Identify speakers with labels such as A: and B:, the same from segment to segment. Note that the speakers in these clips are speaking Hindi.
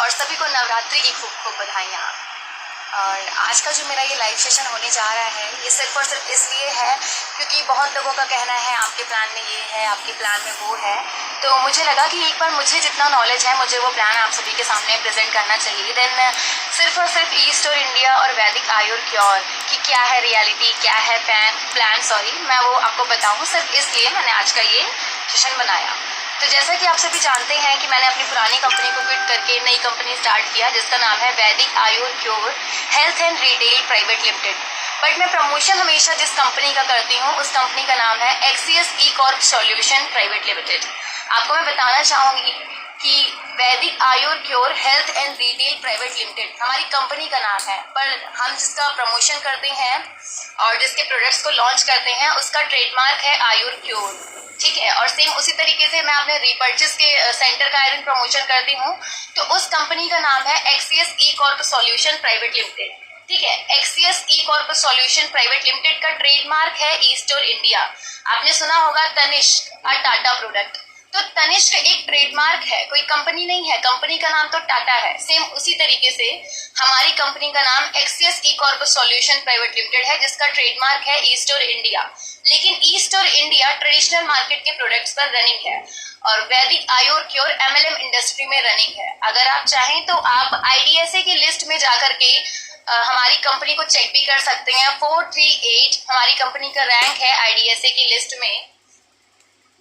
A: और सभी को नवरात्रि की खूब खूब बधाइयाँ। और आज का जो मेरा ये लाइव सेशन होने जा रहा है ये सिर्फ और सिर्फ इसलिए है क्योंकि बहुत लोगों का कहना है आपके प्लान में ये है, आपके प्लान में वो है। तो मुझे लगा कि एक बार मुझे जितना नॉलेज है मुझे वो प्लान आप सभी के सामने प्रेजेंट करना चाहिए। देन सिर्फ और सिर्फ ईस्ट और इंडिया और वैदिक आयुर क्योर कि क्या है रियलिटी, क्या है प्लान मैं वो आपको बताऊँ। सिर्फ इसलिए मैंने आज का ये सेशन बनाया। तो जैसा कि आप सभी जानते हैं कि मैंने अपनी पुरानी कंपनी को क्विट करके नई कंपनी स्टार्ट किया जिसका नाम है Vaidik Ayur cure health and retail private limited. But मैं प्रमोशन हमेशा जिस कंपनी का करती हूँ उस कंपनी का नाम है एक्सीएस E corp solution private limited. आपको मैं बताना चाहूँगी कि Vaidik Ayur cure health and retail private limited हमारी कंपनी का नाम है, पर हम जिसका प्रमोशन करते हैं और जिसके प्रोडक्ट्स को लॉन्च करते हैं उसका ट्रेडमार्क है आयुर क्योर। ठीक है, और सेम उसी तरीके से मैं अपने रीपर्चेस के सेंटर का आयरन प्रमोशन करती हूँ तो उस कंपनी का नाम है एक्सीएस E corp solution private limited. ठीक है, एक्सीएस E corp solution private limited का ट्रेडमार्क है ईस्ट और इंडिया। आपने सुना होगा तनिष्क और टाटा प्रोडक्ट। तो तनिष्क एक ट्रेडमार्क है, कोई कंपनी नहीं है, कंपनी का नाम तो टाटा है। सेम उसी तरीके से हमारी कंपनी का नाम एक्सीएस E corp solution private limited है जिसका ट्रेडमार्क है ईस्ट और इंडिया। लेकिन ईस्ट और इंडिया ट्रेडिशनल मार्केट के प्रोडक्ट्स पर रनिंग है और वैदिक आयुर क्योर एमएलएम इंडस्ट्री में रनिंग है। अगर आप चाहें तो आप आईडीएसए की लिस्ट में जाकर के हमारी कंपनी को चेक भी कर सकते हैं। 438 हमारी कंपनी का रैंक है आईडीएसए की लिस्ट में,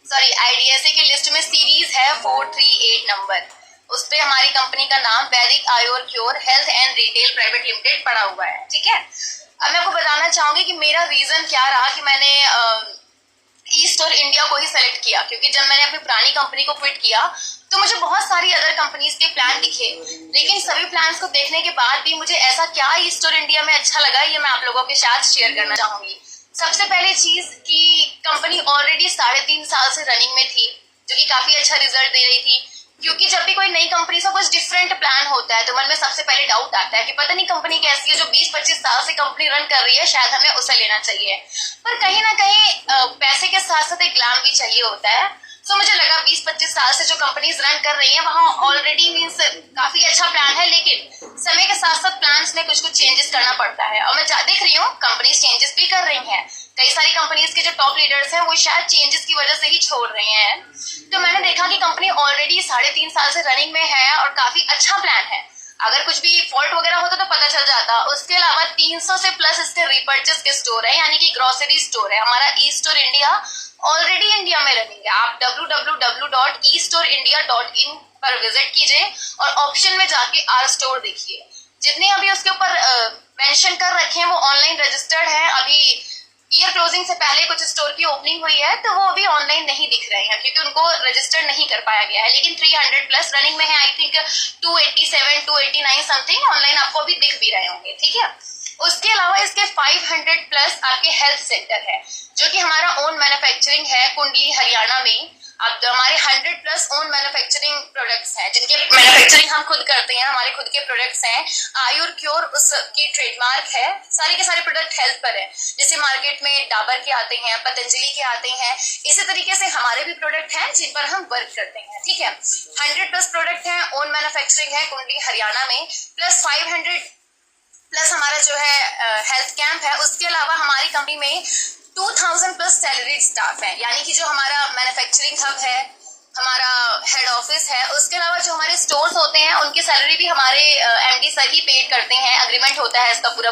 A: आईडीएसए की लिस्ट में सीरीज है 438 नंबर। उस पे हमारी कंपनी का नाम Vaidik Ayur cure health and retail private limited पड़ा हुआ है। ठीक है, अब मैं आपको बताना चाहूंगी कि मेरा रीजन क्या रहा कि मैंने ईस्ट और इंडिया को ही सेलेक्ट किया, क्योंकि जब मैंने अपनी पुरानी कंपनी को क्विट किया तो मुझे बहुत सारी अदर कंपनीज के प्लान दिखे, लेकिन सभी प्लान्स को देखने के बाद भी मुझे ऐसा क्या ईस्ट और इंडिया में अच्छा लगा ये मैं आप लोगों के साथ शेयर करना चाहूंगी। सबसे पहली चीज कि कंपनी ऑलरेडी 3.5 साल से रनिंग में थी जो कि काफी अच्छा रिजल्ट दे रही थी। क्योंकि जब भी कोई नई कंपनी से कुछ डिफरेंट प्लान होता है तो मन में सबसे पहले डाउट आता है कि पता नहीं कंपनी कैसी है, जो 20-25 साल से कंपनी रन कर रही है शायद हमें उसे लेना चाहिए। पर कहीं ना कहीं पैसे के साथ साथ एक ग्लैम भी चाहिए होता है। सो मुझे लगा 20-25 साल से जो कंपनीज रन कर रही हैं वहाँ ऑलरेडी मीन्स काफी अच्छा प्लान है, लेकिन समय के साथ साथ प्लान्स में कुछ चेंजेस करना पड़ता है। और मैं देख रही हूँ कंपनीज चेंजेस भी कर रही हैं। कई सारी कंपनीज के जो टॉप लीडर्स हैं वो शायद चेंजेस की वजह से ही छोड़ रहे हैं। तो मैंने देखा कि कंपनी ऑलरेडी 3.5 साल से रनिंग में है और काफी अच्छा प्लान है। अगर कुछ भी फॉल्ट वगैरह होता तो पता चल जाता। उसके अलावा 300 से प्लस इसके रिपर्चेस के स्टोर है, यानी कि ग्रोसरी स्टोर है। हमारा ईस्ट और इंडिया ऑलरेडी इंडिया में रनिंग है। आप www.eastorindia.in पर विजिट कीजिए और ऑप्शन में जाके आर स्टोर देखिए। जितने अभी उसके ऊपर मेंशन कर रखे हैं वो ऑनलाइन रजिस्टर्ड है। अभी ईयर क्लोजिंग से पहले कुछ स्टोर की ओपनिंग हुई है तो वो अभी ऑनलाइन नहीं दिख रहे हैं क्योंकि उनको रजिस्टर्ड नहीं कर पाया गया है। लेकिन 300 प्लस रनिंग में है। आई थिंक 287 289 समथिंग ऑनलाइन आपको अभी दिख भी रहे होंगे। ठीक है, उसके अलावा इसके 500 प्लस आपके हेल्थ सेंटर है जो कि हमारा ओन मैन्युफैक्चरिंग है कुंडली हरियाणा में। अब हमारे 100 प्लस ओन मैन्युफैक्चरिंग प्रोडक्ट्स हैं जिनके मैन्युफैक्चरिंग हम खुद करते हैं। हमारे खुद के प्रोडक्ट्स हैं। आयुर क्योर उसकी ट्रेडमार्क है। सारे के सारे प्रोडक्ट हेल्थ पर है, जैसे मार्केट में डाबर के आते हैं, पतंजलि के आते हैं, इसी तरीके से हमारे भी प्रोडक्ट हैं जिन पर हम वर्क करते हैं। ठीक है, 100 प्लस प्रोडक्ट हैं, ओन मैन्युफैक्चरिंग है कुंडली हरियाणा में, प्लस 500 प्लस हमारा जो है हेल्थ कैंप है। उसके अलावा हमारी कंपनी में 2000 प्लस सैलरीड स्टाफ है, यानी कि जो हमारा मैन्युफैक्चरिंग हब है, हमारा हेड ऑफिस है, उसके अलावा जो हमारे स्टोर्स होते हैं उनकी सैलरी भी हमारे एमडी सर ही पेड करते हैं। अग्रीमेंट होता है इसका पूरा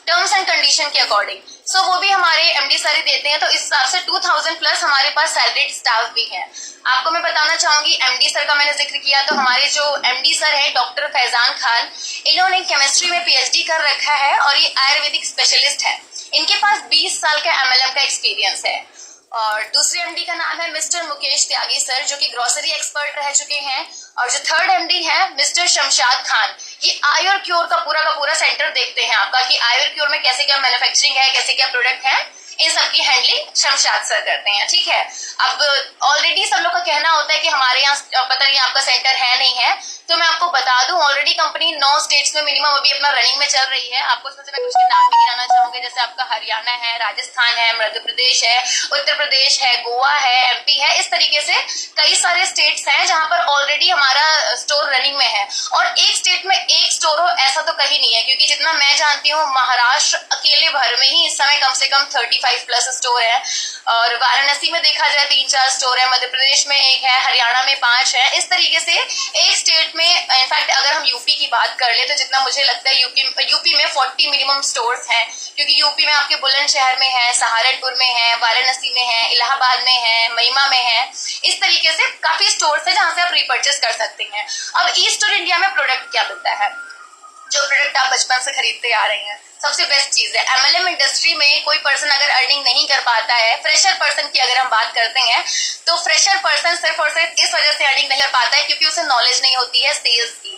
A: टर्म्स एंड कंडीशन के अकॉर्डिंग। सो वो भी हमारे एमडी सर ही देते हैं। तो इस हिसाब से 2000 प्लस हमारे पास सैलरीड स्टाफ भी है। आपको मैं बताना चाहूंगी एमडी सर का मैंने जिक्र किया तो हमारे जो एमडी सर है डॉक्टर फैजान खान, इन्होंने केमिस्ट्री में पीएचडी कर रखा है और ये आयुर्वेदिक स्पेशलिस्ट है। इनके पास 20 साल का एमएलएम का एक्सपीरियंस है। और दूसरे एमडी का नाम है मिस्टर मुकेश त्यागी सर जो कि ग्रोसरी एक्सपर्ट रह चुके हैं। और जो थर्ड एमडी है मिस्टर शमशाद खान, ये आयुर क्योर का पूरा सेंटर देखते हैं आपका कि आयुर क्योर में कैसे क्या मैन्युफैक्चरिंग है, कैसे क्या प्रोडक्ट है, इन सब की हैंडलिंग शमशाद सर करते हैं। ठीक है, अब ऑलरेडी सब लोग का कहना होता है कि हमारे यहाँ पता नहीं आपका सेंटर है नहीं है, तो मैं आपको बता दूं, ऑलरेडी कंपनी 9 स्टेट्स में मिनिमम अभी अपना रनिंग में चल रही है। आपको उसमें से मैं कुछ के नाम भी गिनाना चाहूंगी, जैसे आपका हरियाणा है, राजस्थान है, मध्य प्रदेश है, उत्तर प्रदेश है, गोवा है, एमपी है। इस तरीके से कई सारे स्टेट्स हैं जहां पर ऑलरेडी हमारा स्टोर रनिंग में है। और एक स्टेट में एक स्टोर हो ऐसा तो कहीं नहीं है, क्योंकि जितना मैं जानती हूँ महाराष्ट्र अकेले भर में ही इस समय कम से कम 35 प्लस स्टोर है, और वाराणसी में देखा जाए 3-4 स्टोर है, मध्य प्रदेश में 1 है, हरियाणा में 5 है। इस तरीके से एक स्टेट में, इनफैक्ट अगर हम यूपी की बात कर ले तो जितना मुझे लगता है यूपी में 40 मिनिमम स्टोर्स हैं, क्योंकि यूपी में आपके बुलंदशहर में है, सहारनपुर में है, वाराणसी में है, इलाहाबाद में है, महिमा में है। इस तरीके से काफी स्टोर्स है जहां से आप रीपर्चेस कर सकते हैं। अब ईस्ट और इंडिया में प्रोडक्ट क्या मिलता है, जो प्रोडक्ट आप बचपन से खरीदते आ रहे हैं, सबसे बेस्ट चीज है। एमएलएम इंडस्ट्री में कोई पर्सन अगर अर्निंग नहीं कर पाता है, फ्रेशर पर्सन की अगर हम बात करते हैं, तो फ्रेशर पर्सन सिर्फ और सिर्फ इस वजह से अर्निंग नहीं कर पाता है क्योंकि उसे नॉलेज नहीं होती है सेल्स की।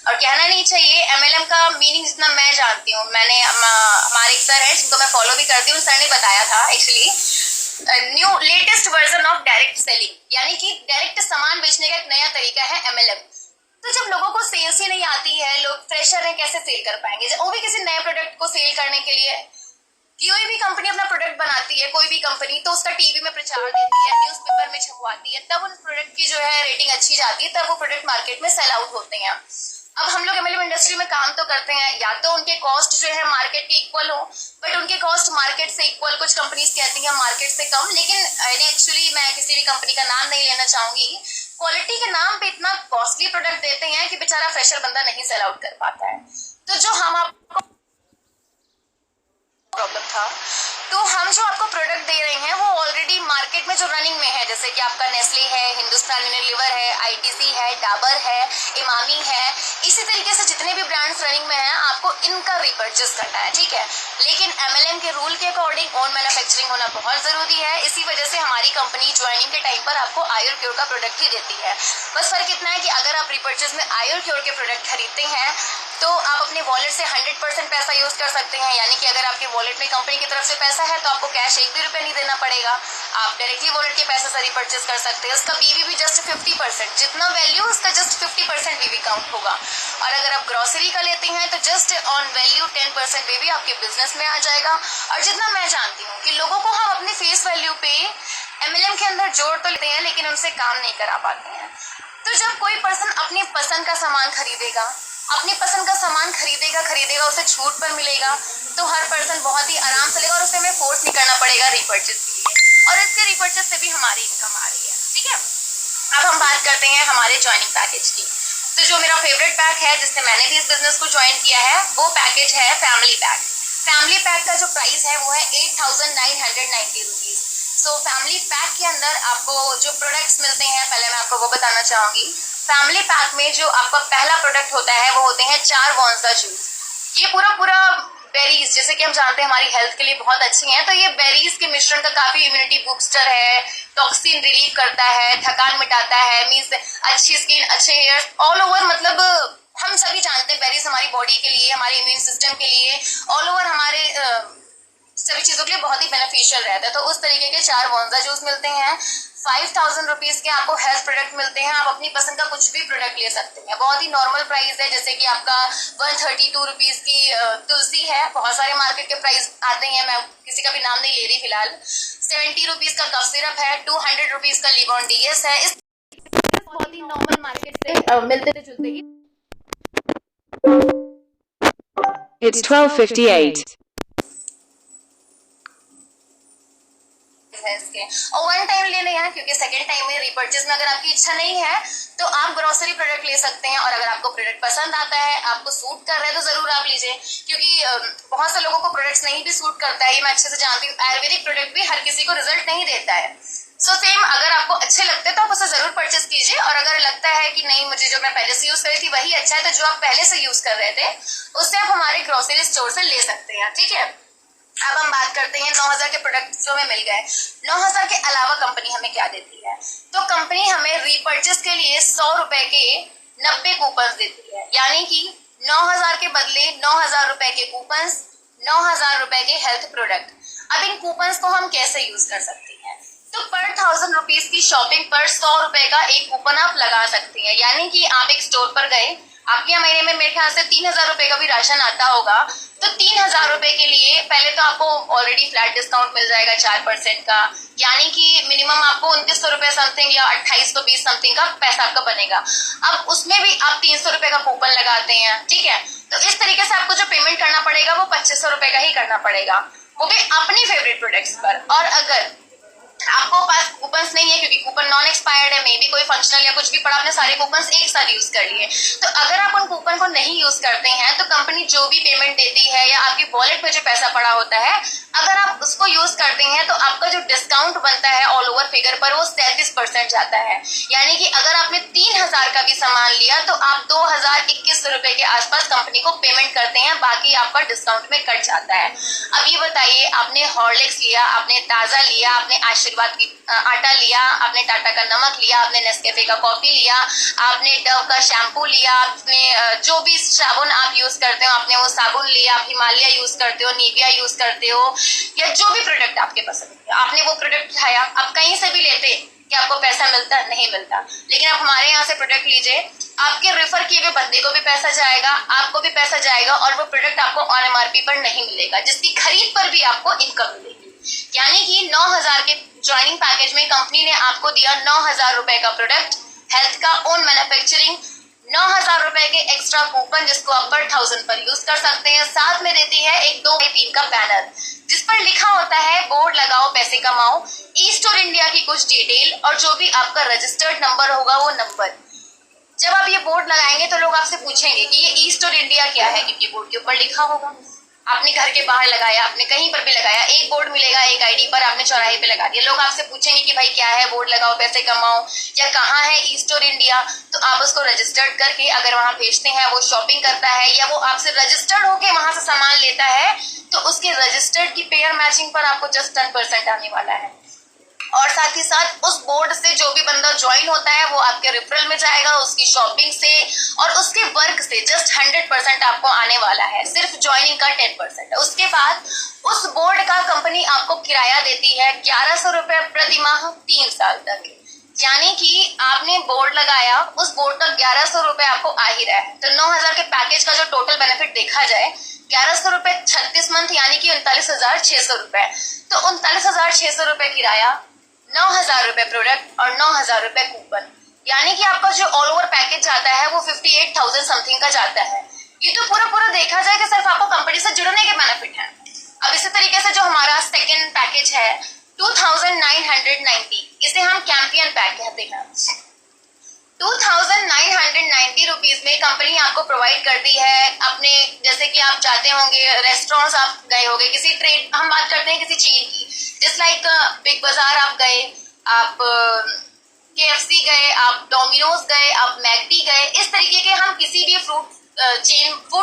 A: और कहना नहीं चाहिए, एमएलएम का मीनिंग जितना मैं जानती हूँ, मैंने हमारे एक सर है जिनको मैं फॉलो भी करती हूँ, सर ने बताया था actually new latest version of direct selling, यानी कि डायरेक्ट सामान बेचने का एक नया तरीका है एमएलएम। तो जब लोगों को सेल्स ही नहीं आती है, लोग फ्रेशर हैं, कैसे सेल कर पाएंगे, वो भी किसी नए प्रोडक्ट को सेल करने के लिए। कोई भी कंपनी अपना प्रोडक्ट बनाती है, कोई भी कंपनी, तो उसका टीवी में प्रचार देती है, न्यूज़पेपर में छपवाती है, तब उन प्रोडक्ट की जो है रेटिंग अच्छी जाती है, तब वो प्रोडक्ट मार्केट में सेल आउट होते हैं। अब हम लोग एमएलएम इंडस्ट्री में काम तो करते हैं, या तो उनके कॉस्ट जो है मार्केट के इक्वल हो, बट उनके कॉस्ट मार्केट से इक्वल, कुछ कंपनीज कहती हैं मार्केट से कम, लेकिन एक्चुअली मैं किसी भी कंपनी का नाम नहीं लेना चाहूंगी, क्वालिटी के नाम पे इतना कॉस्टली प्रोडक्ट देते हैं कि बेचारा फ्रेशर बंदा नहीं सेल आउट कर पाता है। तो जो हम आपको प्रॉब्लम था, तो हम जो आपको प्रोडक्ट दे रहे हैं वो ऑलरेडी मार्केट में जो रनिंग में है, जैसे कि आपका नेस्ले है, हिंदुस्तान यूनिलीवर है, आईटीसी है, डाबर है, इमामी है, इसी तरीके से जितने भी ब्रांड्स रनिंग में हैं, आपको इनका रिपर्चेस करना है, ठीक है। लेकिन एमएलएम के रूल के अकॉर्डिंग ओन मैन्युफैक्चरिंग होना बहुत जरूरी है। इसी वजह से हमारी कंपनी ज्वाइनिंग के टाइम पर आपको आयुर क्योर का प्रोडक्ट ही देती है। बस फर्क इतना है कि अगर आप रिपर्चेस में आयुर क्योर के प्रोडक्ट खरीदते हैं तो आप अपने वॉलेट से 100% पैसा यूज कर सकते हैं, यानी कि अगर आपके वॉलेट में कंपनी की तरफ से पैसा है तो आपको कैश 1 भी रुपया नहीं देना पड़ेगा, आप डायरेक्टली वॉलेट के पैसे से रिपर्चेस कर सकते हैं। उसका बीवी भी जस्ट 50%, जितना वैल्यू उसका जस्ट 50% बीवी काउंट होगा। और अगर आप ग्रोसरी का लेते हैं तो जस्ट ऑन वैल्यू 10% बीवी आपके बिजनेस में आ जाएगा। और जितना मैं जानती हूँ कि लोगों को हम अपने फेस वैल्यू पे एमएलएम के अंदर जोड़ तो लेते हैं, लेकिन उनसे काम नहीं करा पाते हैं। तो जब कोई पर्सन अपनी पसंद का सामान खरीदेगा, अपनी पसंद का सामान खरीदेगा, उसे छूट पर मिलेगा, तो हर पर्सन बहुत ही आराम से लेगा और उसे हमें फोर्स नहीं करना पड़ेगा रिपर्चेस के लिए। और इसके रिपर्चेस से भी हमारी इनकम आ रही है, ठीक है। अब हम बात करते हैं हमारे ज्वाइनिंग पैकेज की। तो जो मेरा फेवरेट पैक है, जिससे मैंने भी इस बिजनेस को ज्वाइन किया है, वो पैकेज है फैमिली पैक। फैमिली पैक का जो प्राइस है वो है 8,990 रुपीज। सो फैमिली पैक के अंदर आपको जो प्रोडक्ट्स मिलते हैं, पहले मैं आपको वो बताना चाहूंगी। फैमिली पैक में जो आपका पहला प्रोडक्ट होता है वो होते हैं 4 वॉन्सा जूस। ये पूरा बेरीज, जैसे कि हम जानते हैं हमारी हेल्थ के लिए बहुत अच्छी हैं, तो ये बेरीज के मिश्रण का काफी इम्यूनिटी बूस्टर है, टॉक्सिन रिलीव करता है, थकान मिटाता है, मीन्स अच्छी स्किन, अच्छे हेयर ऑल ओवर। मतलब हम सभी जानते हैं बेरीज हमारी बॉडी के लिए, हमारे इम्यून सिस्टम के लिए, ऑल ओवर हमारे सभी चीजों के लिए बहुत ही बेनिफिशियल रहता है। तो उस तरीके के 4 वॉन्जा जूस मिलते हैं। 5,000 रुपीज के आपको हेल्थ प्रोडक्ट मिलते हैं। आप अपनी पसंद का कुछ भी प्रोडक्ट ले सकते हैं, बहुत ही नॉर्मल प्राइस है। जैसे कि आपका 132 रुपीज की तुलसी है, बहुत सारे मार्केट के प्राइस आते हैं, मैं किसी का भी नाम नहीं ले रही फिलहाल। 70 रुपीज का कफ सिरप है, 200 रुपीज का लिवॉन डीएस है। इस बहुत ही नॉर्मल मार्केट से मिलते जुलते ही।
B: It's 12:58.
A: है इसके, और 1 टाइम लेने हैं, क्योंकि सेकंड टाइम में रिपर्चेज में अगर आपकी इच्छा नहीं है तो आप ग्रोसरी प्रोडक्ट ले सकते हैं। और अगर आपको प्रोडक्ट पसंद आता है, आपको सूट कर रहा है, तो जरूर आप लीजिए, क्योंकि बहुत से लोगों को प्रोडक्ट्स नहीं भी सूट करता है, ये मैं अच्छे से जानती हूँ। आयुर्वेदिक प्रोडक्ट भी हर किसी को रिजल्ट नहीं देता है। सो सेम, अगर आपको अच्छे लगते हैं तो आप उसे जरूर परचेस कीजिए, और अगर लगता है कि नहीं मुझे जो मैं पहले से यूज कर रही थी वही अच्छा है, तो जो आप पहले से यूज कर रहे थे उससे आप हमारे ग्रोसरी स्टोर से ले सकते हैं, ठीक है। अब हम बात करते हैं 9,000 के प्रोडक्ट जो हमें मिल गए। 9,000 के अलावा कंपनी हमें क्या देती है, तो कंपनी हमें रीपर्चेस के लिए 100 रुपए के 90 कूपन देती है, यानी कि 9,000 के बदले 9,000 रुपए के कूपन, 9,000 रुपए के हेल्थ प्रोडक्ट। अब इन कूपन को हम कैसे यूज कर सकते हैं, तो पर 1000 रुपीज की शॉपिंग पर 100 रुपए का एक कूपन आप लगा सकती हैं। यानी कि आप एक स्टोर पर गए, आपके यहाँ महीने में मेरे ख्याल से 3000 रुपए का भी राशन आता होगा, तो 3000 रुपए के लिए पहले तो आपको ऑलरेडी फ्लैट डिस्काउंट मिल जाएगा 4% का, यानी कि मिनिमम आपको 2900 रुपए समथिंग या 2820 समथिंग का पैसा आपका बनेगा। अब उसमें भी आप 300 रुपए का कूपन लगाते हैं, ठीक है, तो इस तरीके से आपको जो पेमेंट करना पड़ेगा वो 2500 रुपए का ही करना पड़ेगा, वो भी अपनी फेवरेट प्रोडक्ट्स पर। और अगर आपको पास कूपन्स नहीं है क्योंकि कूपन नॉन एक्सपायर्ड है, मे बी कोई फंक्शनल या कुछ भी पड़ा, आपने सारे कूपन्स एक साथ यूज कर लिए, तो अगर आप उन कूपन को नहीं यूज करते हैं तो कंपनी जो भी पेमेंट देती है या आपकी वॉलेट में जो पैसा पड़ा होता है, अगर आप उसको यूज करते हैं तो आपका जो डिस्काउंट बनता है ऑल ओवर फिगर पर वो 37% जाता है। यानी कि अगर आपने 3000 का भी सामान लिया तो आप 2021 रुपए के आसपास कंपनी को पेमेंट करते हैं, बाकी आपका डिस्काउंट में कट जाता है। अब ये बताइए, आपने हॉर्लिक्स लिया, आपने ताजा लिया, आपने आशीर्वाद की आटा लिया, आपने टाटा का नमक लिया, आपने नेस्कैफे का कॉफी लिया, आपने डव का शैम्पू लिया, आपने जो भी साबुन आप यूज करते हो आपने वो साबुन लिया, आप हिमालय यूज करते हो, निविया यूज करते हो, या जो भी प्रोडक्ट आपके पसंद है आपने वो प्रोडक्ट उठाया। आप कहीं से भी लेते कि आपको पैसा मिलता, नहीं मिलता, लेकिन आप हमारे यहाँ से प्रोडक्ट लीजिए, आपके रेफर किए हुए बंदे को भी पैसा जाएगा, आपको भी पैसा जाएगा, और वो प्रोडक्ट आपको ऑन एमआरपी पर नहीं मिलेगा, जिसकी खरीद पर भी आपको इनकम मिलेगी। यानी कि 9000 के ज्वाइनिंग पैकेज में कंपनी ने आपको दिया 9000 रुपए का प्रोडक्ट, हेल्थ का ओन मैन्युफैक्चरिंग, 9000 रुपए के एक्स्ट्रा कूपन जिसको आप पर 1000 पर यूज कर सकते हैं, साथ में देती है एक 2x3 का बैनर जिस पर लिखा होता है बोर्ड लगाओ पैसे कमाओ, ई स्टोर इंडिया की कुछ डिटेल और जो भी आपका रजिस्टर्ड नंबर होगा वो नंबर। जब आप ये बोर्ड लगाएंगे तो लोग आपसे पूछेंगे कि ये ई स्टोर इंडिया क्या है, क्योंकि बोर्ड के ऊपर लिखा होगा। आपने घर के बाहर लगाया, आपने कहीं पर भी लगाया, एक बोर्ड मिलेगा एक आईडी पर, आपने चौराहे पे लगा दिया, लोग आपसे पूछेंगे कि भाई क्या है, बोर्ड लगाओ पैसे कमाओ, या कहाँ है ई स्टोर इंडिया, तो आप उसको रजिस्टर्ड करके अगर वहां भेजते हैं, वो शॉपिंग करता है या वो आपसे रजिस्टर्ड होके वहां से सामान लेता है, तो उसके रजिस्टर्ड की पेयर मैचिंग पर आपको जस्ट 10% आने वाला है। और साथ ही साथ उस बोर्ड से जो भी बंदा ज्वाइन होता है वो आपके रेफरल में जाएगा, उसकी शॉपिंग से और उसके वर्क से जस्ट 100% आपको आने वाला है, सिर्फ ज्वाइनिंग का 10%। उसके बाद उस बोर्ड का कंपनी आपको किराया देती है 1100 रुपए प्रति माह 3 साल तक। यानी कि आपने बोर्ड लगाया, उस बोर्ड का 1100 रुपए आपको आ ही रहा है, तो 9000 के पैकेज का जो टोटल बेनिफिट देखा जाए 1100 रुपए 36 मंथ यानी कि 39,600 रुपए, तो 39,600 रुपए किराया, 9000 रुपए प्रोडक्ट और 9000 रुपए कूपन, यानी कि आपका जो ऑल ओवर पैकेज जाता है वो 58,000 समथिंग का जाता है। ये तो पूरा देखा जाए कि सिर्फ आपको कंपनी से जुड़ने के बेनिफिट हैं। अब इसी तरीके से जो हमारा सेकेंड पैकेज है 2990, इसे हम कैंपियन पैक कहते हैं। 2990 रुपीज में कंपनी आपको प्रोवाइड करती है अपने, जैसे कि आप जाते होंगे रेस्टोरेंट्स, आप गए होंगे किसी ट्रेड, हम बात करते हैं किसी चेन की, जिस लाइक बिग बाजार आप गए, आप KFC गए, आप डोमिनोज गए, आप मैकडी गए, इस तरीके के हम किसी भी फूड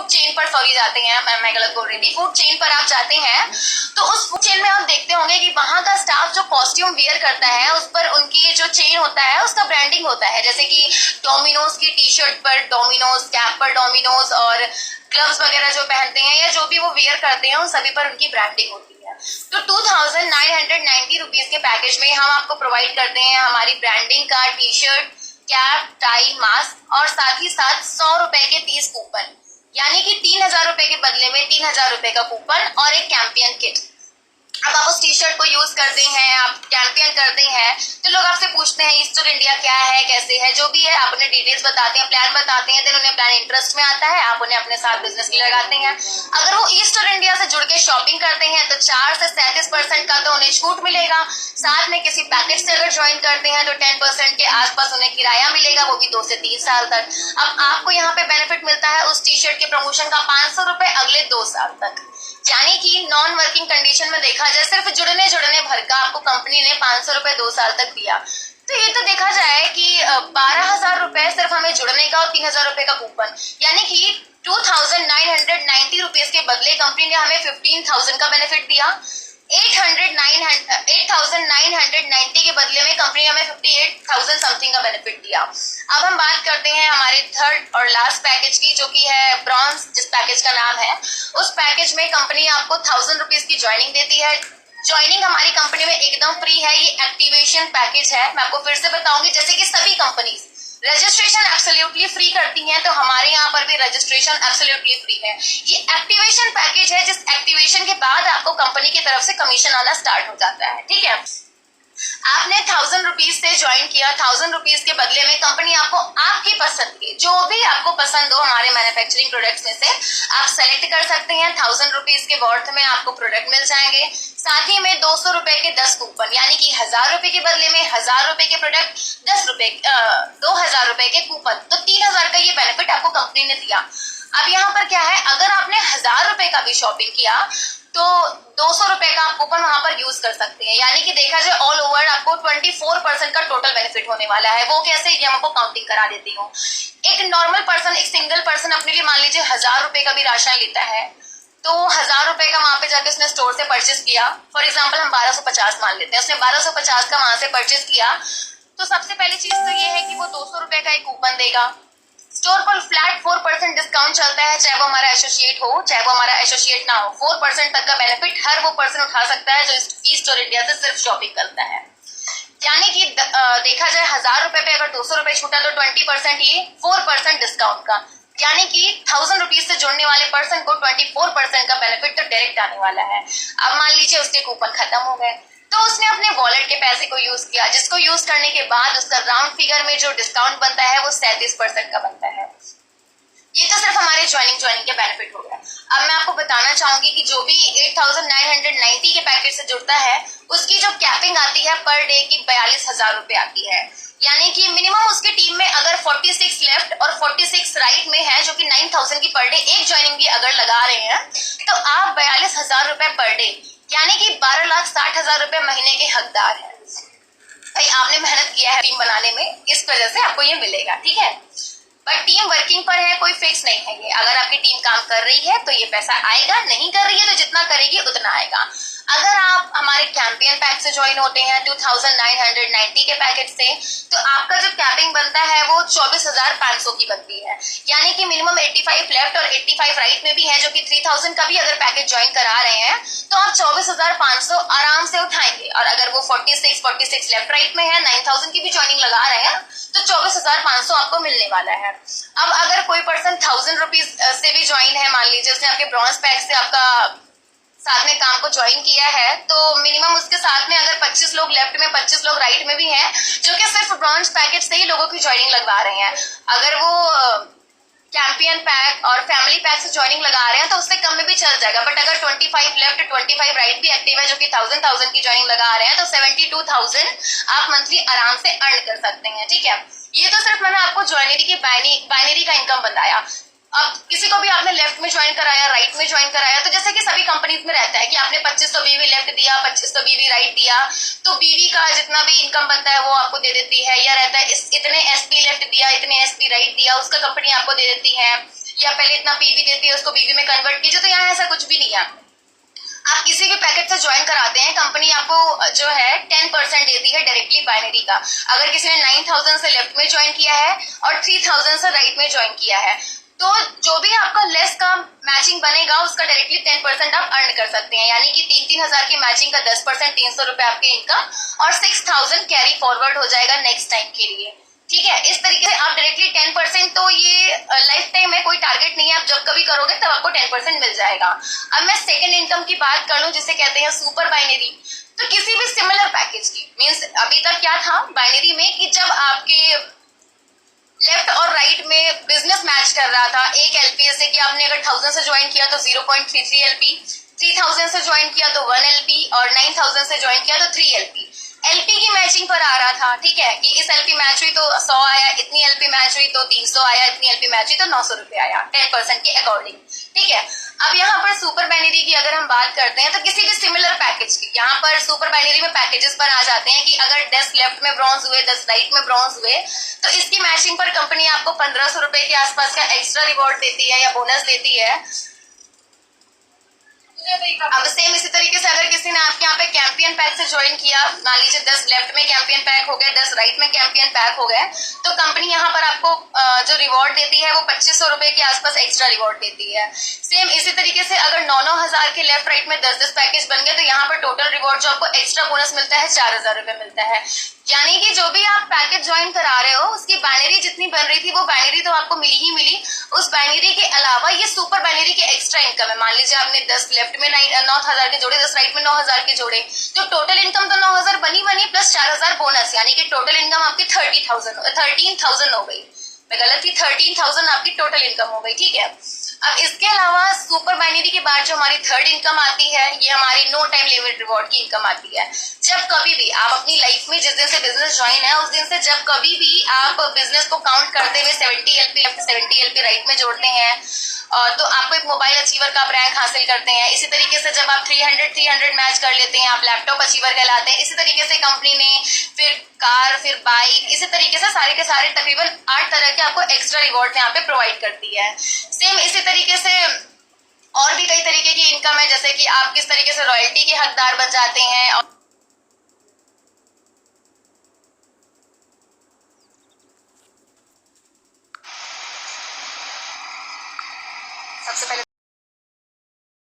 A: चेन पर जाते हैं, मैं गलत बोल रही थी, फूड चेन पर आप जाते हैं तो उस फूड चेन में आप देखते होंगे कि वहां का स्टाफ जो कॉस्ट्यूम वियर करता है उस पर उनकी जो चेन होता है उसका ब्रांडिंग होता है, जैसे कि डोमिनोज की टी शर्ट पर डोमिनोज, कैप पर डोमिनोज, और ग्लव्स वगैरह जो पहनते हैं या जो भी वो वियर करते हैं उन सभी पर उनकी ब्रांडिंग होती है। तो 2990 रुपीज के पैकेज में हम आपको प्रोवाइड करते हैं हमारी ब्रांडिंग का T shirt, cap, tie, mask और साथ ही साथ 100 रुपए के 30 कूपन, यानी कि 3000 रुपए के बदले में 3000 रुपए का कूपन और एक कैंपियन किट। अब आप उस टी शर्ट को यूज करते हैं, आप कैंपियन करते हैं, तो लोग आपसे पूछते हैं ईस्टर इंडिया क्या है, कैसे है, जो भी है आप उन्हें डिटेल्स बताते हैं, प्लान बताते हैं, तो उन्हें प्लान इंटरेस्ट में आता है, आप उन्हें अपने साथ बिजनेस के लिए लगाते हैं। अगर वो ईस्टर इंडिया से जुड़ के शॉपिंग करते हैं तो 4 से 37% का तो उन्हें छूट मिलेगा, साथ में किसी पैकेज से अगर ज्वाइन करते हैं तो 10% के आसपास उन्हें किराया मिलेगा, वो भी 2 से 3 साल तक। अब आपको यहाँ पे बेनिफिट मिलता है उस टी शर्ट के प्रमोशन का 500 रुपए अगले 2 साल तक, यानी कि नॉन वर्किंग कंडीशन में देखा जाए सिर्फ जुड़ने भर का आपको कंपनी ने 500 रुपए 2 साल तक दिया। तो ये तो देखा जाए कि 12,000 रुपए सिर्फ हमें जुड़ने का और 3,000 रुपए का कूपन, यानी कि 2990 रुपीज के बदले कंपनी ने हमें 15,000 का बेनिफिट दिया। 8,990 के बदले में कंपनी ने हमें 58,000 समथिंग का बेनिफिट दिया। अब हम बात करते हैं हमारे थर्ड और लास्ट पैकेज की, जो कि है ब्रॉन्ज, जिस पैकेज का नाम है। उस पैकेज में कंपनी आपको 1000 रुपीज की ज्वाइनिंग देती है, ज्वाइनिंग हमारी कंपनी में एकदम फ्री है। ये एक्टिवेशन पैकेज है, मैं आपको फिर से बताऊंगी। जैसे कि सभी कंपनीज रजिस्ट्रेशन एब्सोल्युटली फ्री करती हैं, तो हमारे यहाँ पर भी रजिस्ट्रेशन एब्सोल्युटली फ्री है। ये एक्टिवेशन पैकेज है, जिस एक्टिवेशन के बाद आपको कंपनी की तरफ से कमीशन आना स्टार्ट हो जाता है। ठीक है, आपने 1000 रुपीज से ज्वाइन किया, 1000 रुपीज के बदले में कंपनी आपको आपकी पसंद के जो भी आपको पसंद हो हमारे मैन्युफैक्चरिंग प्रोडक्ट्स में से आप सेलेक्ट कर सकते हैं। 1000 रुपीज के वर्थ में आपको प्रोडक्ट मिल जाएंगे। साथ ही में 200 रुपए के 10 कूपन, यानी कि 1000 रुपए के बदले में 1000 रुपए के प्रोडक्ट, 2000 रुपए के कूपन, तो 3000 का ये बेनिफिट आपको कंपनी ने दिया। अब यहाँ पर क्या है, अगर आपने 1000 रुपए का भी शॉपिंग किया तो 200 रुपए का आप कूपन वहां पर यूज कर सकते हैं। यानी कि देखा जाए ऑल ओवर आपको 24% का टोटल बेनिफिट होने वाला है। वो कैसे, ये आपको काउंटिंग करा देती हूँ। एक नॉर्मल पर्सन, एक सिंगल पर्सन अपने लिए मान लीजिए 1000 रुपए का भी राशन लेता है, तो 1000 रुपए का वहां पे जाके उसने स्टोर से परचेस किया। फॉर एग्जाम्पल हम 1250 मान लेते हैं, उसने 1250 का वहां से परचेस किया, तो सबसे पहली चीज तो ये है कि वो 200 रुपए का एक कूपन देगा। स्टोर पर फ्लैट 4% डिस्काउंट चलता है, चाहे वो हमारा एसोसिएट हो चाहे वो हमारा एसोसिएट ना हो। 4% तक का बेनिफिट हर वो पर्सन उठा सकता है जो ई स्टोर इंडिया से सिर्फ शॉपिंग करता है। यानी कि देखा जाए 1000 रुपए पे अगर 200 रुपए छूटा तो 20% ये 4% डिस्काउंट का, यानी कि 1000 रुपीज से जुड़ने वाले पर्सन को 24% का बेनिफिट तो डायरेक्ट आने वाला है। अब मान लीजिए उसके कूपन खत्म हो गए, तो उसने अपने वॉलेट के पैसे को यूज किया, जिसको यूज करने के बाद उसका राउंड फिगर में जो डिस्काउंट बनता है वो 37% का बनता है। ये तो सिर्फ हमारे ज्वाइनिंग के बेनिफिट हो गया। अब मैं आपको बताना चाहूंगी कि जो भी 8990 के पैकेज से जुड़ता है उसकी जो कैपिंग आती है पर डे की 42,000 रुपए आती है। यानी कि मिनिमम उसकी टीम में अगर 46 लेफ्ट और 46 राइट में है, जो कि 9000 की पर डे एक ज्वाइनिंग भी अगर लगा रहे हैं, तो आप 42,000 रुपए पर डे यानी कि 12,60,000 रुपए महीने के हकदार हैं। भाई आपने मेहनत किया है टीम बनाने में, इस वजह से आपको ये मिलेगा। ठीक है, बट टीम वर्किंग पर है, कोई फिक्स नहीं है ये। अगर आपकी टीम काम कर रही है तो ये पैसा आएगा, नहीं कर रही है तो जितना करेगी उतना आएगा। अगर आप हमारे कैंपेन पैक से ज्वाइन होते हैं 2990 के पैकेज से, तो आपका जो कैपिंग बनता है वो 24,500 की बनती है। यानी कि मिनिमम 85 लेफ्ट और 85 राइट में भी है, जो कि 3000 का भी अगर पैकेज ज्वाइन करा रहे हैं तो आप 24,500 आराम से उठाएंगे। और अगर वो 46 लेफ्ट राइट में है, 9000 की भी ज्वाइनिंग लगा रहे हैं, तो 24,500 आपको मिलने वाला है। अब अगर कोई पर्सन 1000 रुपीज से भी ज्वाइन है, मान लीजिए उसने आपके ब्रॉन्ज पैक से आपका साथ में काम को ज्वाइन किया है, तो मिनिमम उसके साथ में अगर 25 लोग लेफ्ट में 25 लोग राइट में भी हैं, जो कि सिर्फ ब्रॉन्ज पैकेज से ही लोगों की ज्वाइनिंग लगवा रहे हैं। अगर वो कैंपियन पैक और फैमिली पैक से ज्वाइनिंग लगा रहे हैं तो उससे कम में भी चल जाएगा। बट अगर 25 लेफ्ट 25 राइट भी एक्टिव है, जो कि 1000 की ज्वाइनिंग लगा रहे हैं, तो 72,000 आप मंथली आराम से अर्न कर सकते हैं। ठीक है, ये तो सिर्फ मैंने आपको ज्वाइनरी की बाइनरी का इनकम बताया। अब किसी को भी आपने लेफ्ट में ज्वाइन कराया, राइट में ज्वाइन कराया, तो जैसे कि सभी कंपनीज में रहता है कि आपने 2500 बीवी लेफ्ट दिया, 2500 बीवी राइट दिया, तो बीवी का जितना भी इनकम बनता है वो आपको दे देती है। या रहता है इतने एसपी लेफ्ट दिया, इतने एसपी राइट दिया, उसका कंपनी आपको दे देती है। या पहले इतना पीवी देती है, उसको बीवी में कन्वर्ट कीजिए। तो यहाँ ऐसा कुछ भी नहीं है। आप किसी भी पैकेज से ज्वाइन कराते हैं, कंपनी आपको जो है 10% देती है डायरेक्टली बाइनरी का। अगर किसी ने 9000 से लेफ्ट में ज्वाइन किया है और 3000 से राइट में ज्वाइन किया है, तो जो भी आपका लेस का मैचिंग बनेगा उसका डायरेक्टली 10% आप अर्न कर सकते हैं। यानी कि 3-3 हजार की मैचिंग का 10%, 300 रुपए आपके इनकम और 6000 कैरी फॉरवर्ड हो जाएगा नेक्स्ट टाइम के लिए। ठीक है, इस तरीके से आप डायरेक्टली 10%, तो ये लाइफ टाइम है, कोई टारगेट नहीं है, आप जब कभी करोगे तब आपको 10% मिल जाएगा। अब मैं सेकंड इनकम की बात कर लूं, जिसे कहते हैं सुपर बाइनरी। तो किसी भी सिमिलर पैकेज की मीन्स अभी तक क्या था बाइनरी में कि जब आपके लेफ्ट और राइट में बिजनेस मैच कर रहा था, एक एलपी जैसे कि आपने अगर 1000 से ज्वाइन किया तो 0.33 एलपी, 3000 से ज्वाइन किया तो 1 एलपी और 9000 से ज्वाइन किया तो 3 एलपी। एलपी की मैचिंग पर आ रहा था। ठीक है, कि इस एलपी मैच हुई तो 100 आया, इतनी एलपी मैच हुई तो 300 आया, इतनी एलपी मैच हुई तो 900 रुपए आया 10% के अकॉर्डिंग। ठीक है, अब यहाँ पर सुपर बाइनरी की अगर हम बात करते हैं तो किसी भी सिमिलर पैकेज की, यहाँ पर सुपर बाइनरी में पैकेजेस पर आ जाते हैं कि अगर 10 लेफ्ट में ब्रॉन्ज हुए, 10 राइट में ब्रॉन्ज हुए, तो इसकी मैचिंग पर कंपनी आपको 1500 रुपए के आसपास का एक्स्ट्रा रिवॉर्ड देती है या बोनस देती है। अब सेम इसी तरीके से अगर किसी ने आपके यहाँ पे कैंपियन पैक से ज्वाइन किया, मान लीजिए 10 लेफ्ट में कैंपियन पैक हो गए, 10 राइट में कैंपियन पैक हो गए, तो कंपनी यहाँ पर आपको जो रिवॉर्ड देती है वो 2500 रुपए के आसपास एक्स्ट्रा रिवॉर्ड देती है। सेम इसी तरीके से अगर 9-9 हजार के लेफ्ट राइट में 10-10 पैकेज बन गए, तो यहाँ पर टोटल रिवॉर्ड जो आपको एक्स्ट्रा बोनस मिलता है 4000 रुपए मिलता है। यानी कि जो भी आप पैकेज ज्वाइन करा रहे हो उसकी बाइनरी जितनी बन रही थी वो बाइनरी तो आपको मिली ही मिली, उस बाइनरी के अलावा ये सुपर बाइनरी की एक्स्ट्रा इनकम है। मान लीजिए आपने 10 लेफ्ट में 9000 के जोड़े, 10 राइट में 9000 के जोड़े, तो टोटल इनकम तो 9000 बनी प्लस 4000 बोनस, यानी कि टोटल इनकम आपकी 13,000 हो गई। मैं गलत थी, 13,000 आपकी टोटल इनकम हो गई, ठीक है। अब इसके अलावा सुपर बाइनरी के बाद जो हमारी थर्ड इनकम आती है, ये हमारी नो टाइम लिमिट रिवॉर्ड की इनकम आती है। जब कभी भी आप अपनी लाइफ में जिस दिन से बिजनेस ज्वाइन है उस दिन से जब कभी भी आप बिजनेस को काउंट करते हुए 70 LP लेफ्ट 70 LP राइट में जोड़ते हैं तो आपको एक मोबाइल अचीवर का आप रैंक हासिल करते हैं। इसी तरीके से जब आप 300 मैच कर लेते हैं आप लैपटॉप अचीवर कहलाते हैं। इसी तरीके से कंपनी ने फिर कार, फिर बाइक, इसी तरीके से सारे के सारे तकरीबन 8 तरह के आपको एक्स्ट्रा रिवॉर्ड यहाँ पे प्रोवाइड करती है। सेम इसी तरीके से और भी कई तरीके की इनकम है, जैसे कि आप किस तरीके से रॉयल्टी के हकदार बन जाते हैं।